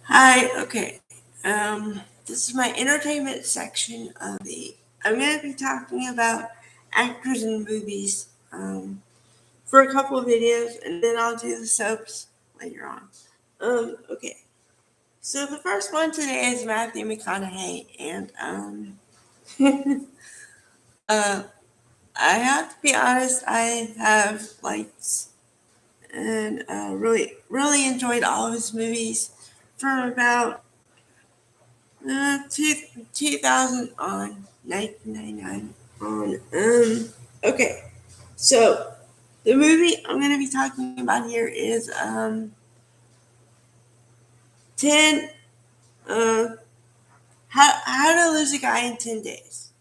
Hi, okay. This is my entertainment section of the. I'm going to be talking about actors in movies for a couple of videos, and then I'll do the soaps later on. Okay. So the first one today is Matthew McConaughey, and uh, I have to be honest. I have liked and really enjoyed all of his movies from about two, 2000 on 1999 on. Okay, so the movie I'm going to be talking about here is 10 uh how to lose a guy in 10 days.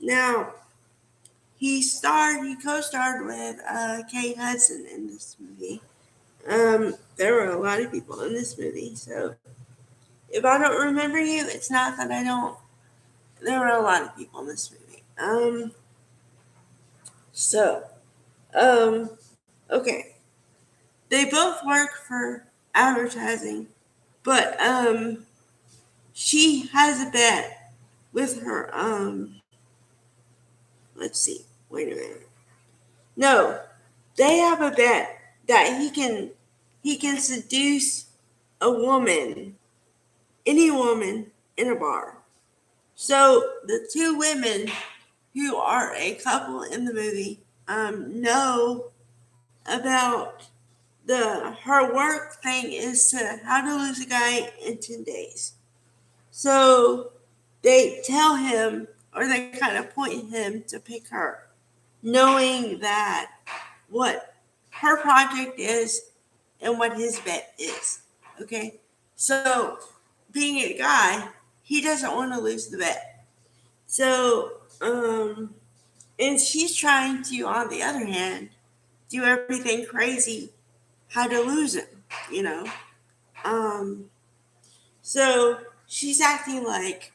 Now he co-starred with Kate Hudson in this movie. There were a lot of people in this movie, so if I don't remember you, it's not that I don't. There were a lot of people in this movie. So Um, okay. They both work for advertising, but she has a bet with her let's see. Wait a minute. No, they have a bet that he can seduce a woman, any woman in a bar. So the two women who are a couple in the movie know about the her work thing is to how to lose a guy in 10 days. So they tell him or they kind of point him to pick her, knowing that what her project is and what his bet is. Okay? So being a guy, he doesn't want to lose the bet. So and she's trying to, on the other hand, do everything crazy how to lose him, you know. Um, so she's acting like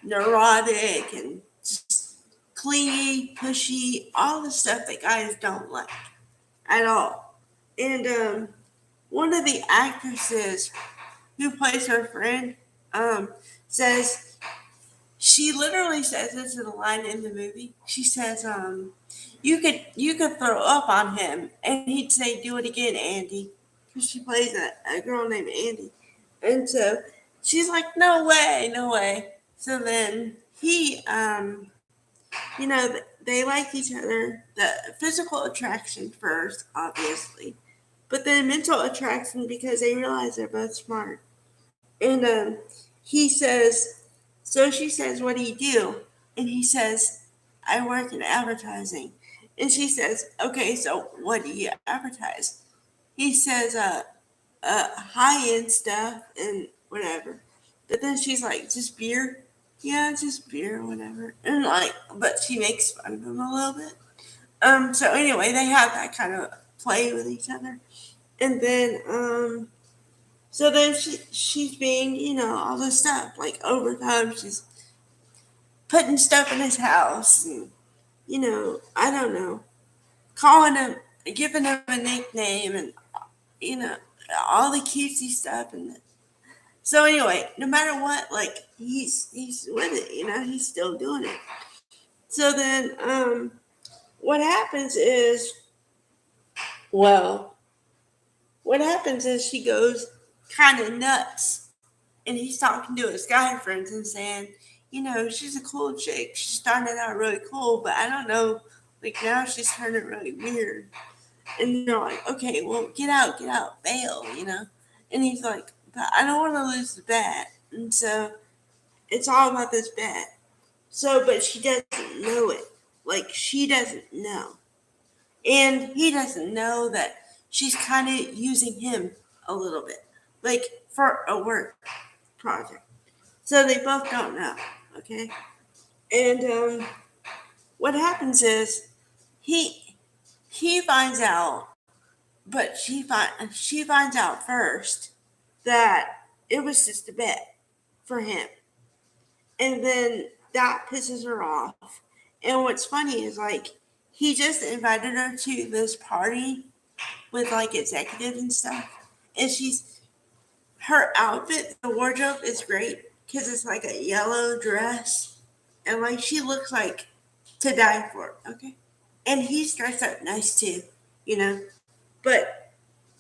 neurotic and just clingy, pushy, all the stuff that guys don't like at all. And one of the actresses who plays her friend says she literally says this in a line in the movie. She says, you could throw up on him, and he'd say, "Do it again, Andy," because she plays a girl named Andy, and so she's like, "No way, no way." So then they like each other. The physical attraction first, obviously, but then mental attraction because they realize they're both smart. And he says, so she says, "What do you do?" And he says, "I work in advertising." And she says, "Okay, so what do you advertise?" He says, high end stuff and whatever. But then she's like, "Just beer?" "Yeah, just beer, whatever." And like, but she makes fun of him a little bit. So anyway, they have that kind of play with each other. And then, so then she's being, all this stuff. Like overtime, she's putting stuff in his house, and I don't know, calling him, giving him a nickname, and you know, all the cutesy stuff. And so anyway, no matter what, like he's with it. He's still doing it. So then, what happens is, well, what happens is she goes kind of nuts, and he's talking to his guy friends and saying, she's a cool chick. She started out really cool, but I don't know, like now she's turning really weird. And they're like, "Okay, well, get out, bail. And he's like, "But I don't want to lose the bet." And so it's all about this bet. So, but she doesn't know it. Like, she doesn't know. And he doesn't know that she's kind of using him a little bit, like for a work project. So they both don't know. Okay. And what happens is he he finds out, but she finds out first that it was just a bet for him, and then that pisses her off. And what's funny is like he just invited her to this party with like executives and stuff, and she's her outfit, the wardrobe is great because it's like a yellow dress, and like she looks like to die for. Okay, and he's dressed up nice too, you know. But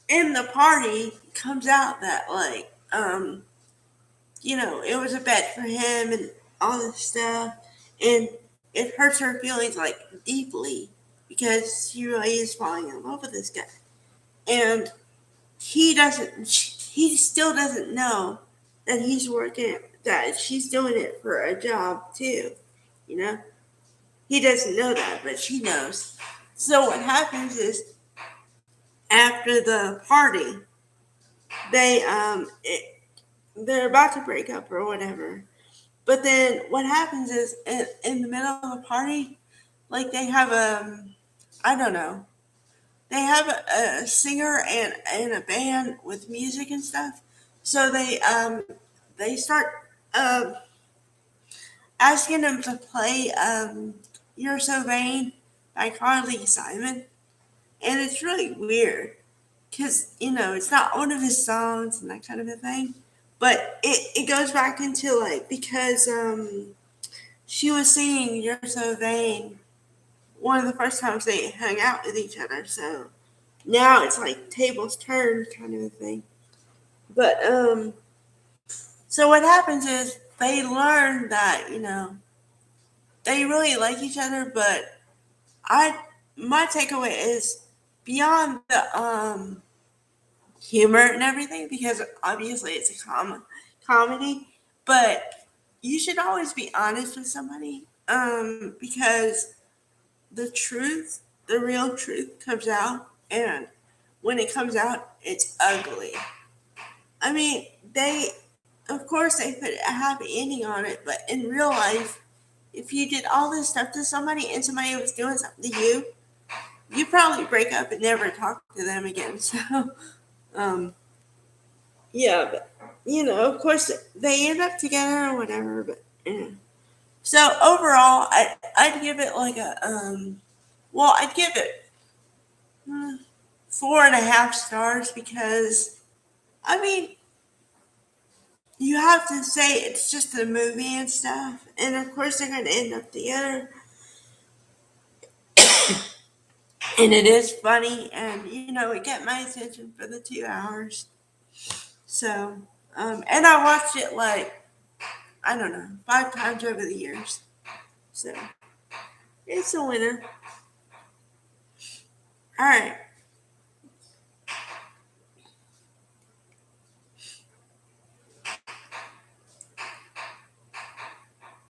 in the party, comes out that like it was a bet for him and all this stuff, and it hurts her feelings like deeply because she really is falling in love with this guy, and he still doesn't know that he's working, that she's doing it for a job too, you know. He doesn't know that, but she knows. So what happens is after the party, they're about to break up or whatever. But then what happens is in the middle of the party, like they have I don't know, they have a singer and a band with music and stuff. So they start uh, asking them to play "You're So Vain" by Carly Simon, and it's really weird because it's not one of his songs and that kind of a thing. But it goes back into like because she was singing "You're So Vain" one of the first times they hung out with each other. So now it's like tables turned kind of a thing. But so what happens is they learn that they really like each other. But I my takeaway is beyond the humor and everything, because obviously it's a comedy. But you should always be honest with somebody, because the real truth comes out, and when it comes out, it's ugly. I mean, of course, they put a happy ending on it, but in real life, if you did all this stuff to somebody and somebody was doing something to you, you probably break up and never talk to them again. So, um, yeah, but of course, they end up together or whatever. But so overall, I'd give it like I'd give it 4.5 stars because I mean, you have to say it's just a movie and stuff, and of course they're going to end up together, and it is funny, and it got my attention for the 2 hours. So, and I watched it like I don't know 5 times over the years. So it's a winner. All right.